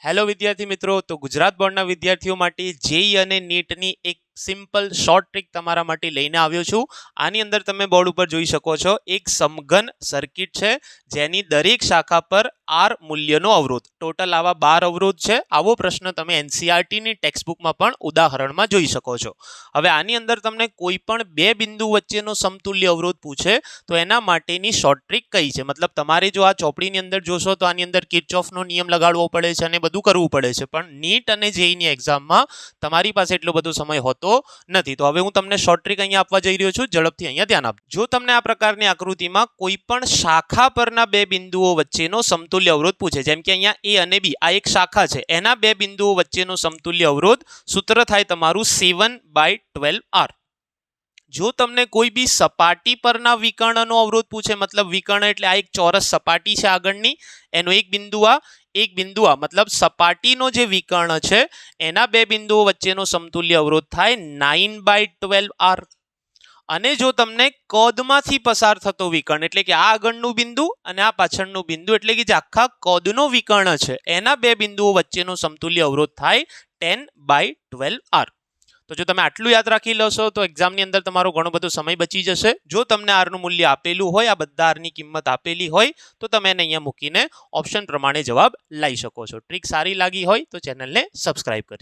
Hello વિદ્યાર્થી મિત્રો, તો ગુજરાત બોર્ડના વિદ્યાર્થીઓ માટે જેઈ અને નીટની એક સિમ્પલ શોર્ટ ટ્રીક તમારા માટે લઈને આવ્યો છું. આની અંદર તમે બોર્ડ ઉપર જોઈ શકો છો એક સમઘન સર્કિટ છે જેની દરેક શાખા પર આર મૂલ્યનો અવરોધ, ટોટલ આવા 12 અવરોધ છે. આવો પ્રશ્ન તમે એનસીઈઆરટીની ટેક્સ્ટબુકમાં પણ ઉદાહરણમાં જોઈ શકો છો. હવે આની અંદર તમને કોઈ પણ બે બિંદુ વચ્ચેનો સમતુલ્ય અવરોધ પૂછે તો એના માટેની શોર્ટ ટ્રીક કઈ છે, મતલબ તમારે જો આ ચોપડીની અંદર જોશો તો આની અંદર કિર્ચોફનો નિયમ લગાડવો પડે છે અને બધું કરવું પડે છે, પણ નીટ અને જેઈની એક્ઝામમાં તમારી પાસે એટલો બધો સમય હોતો નથી. તો હવે હું તમને શોર્ટ ટ્રીક અહીંયા આપવા જઈ રહ્યો છું, ઝડપથી અહીંયા ધ્યાન આપજો. જો તમને આ પ્રકારની આકૃતિમાં કોઈ પણ શાખા પરના બે બિંદુઓ વચ્ચેનો સમતુલ્ય અવરોધ પૂછે, જેમ કે અહીંયા એ અને બી આ એક શાખા છે, એના બે બિંદુઓ વચ્ચેનો સમતુલ્ય અવરોધ સૂત્ર થાય તમારું 7/12R. જો તમને કોઈ બી સપાટી પરના વિકર્ણનો અવરોધ પૂછે, મતલબ વિકર્ણ એટલે આ એક ચોરસ સપાટી છે આગળની, એનો એક બિંદુ આ મતલબ સપાટીનો જે વિકર્ણ છે એના બે બિંદુઓ વચ્ચેનો સમતુલ્ય અવરોધ થાય 9/12R. અને જો તમને કદમાંથી પસાર થતો વિકર્ણ એટલે કે આ આગળનું બિંદુ અને આ પાછળનું બિંદુ એટલે કે જે આખા કદનો વિકર્ણ છે એના બે બિંદુઓ વચ્ચેનો સમતુલ્ય અવરોધ થાય 10/12R. તો જો તમે આટલું યાદ રાખી લેશો તો એક્ઝામની અંદર તમારો ઘણો બધો સમય બચી જશે. જો તમને આરનું મૂલ્ય આપેલું હોય, આ બધા આરની કિંમત આપેલી હોય, તો તમે એને અહીંયા મૂકીને ઓપ્શન પ્રમાણે જવાબ લઈ શકો છો. ટ્રીક સારી લાગી હોય તો ચેનલને સબસ્ક્રાઇબ કરજો.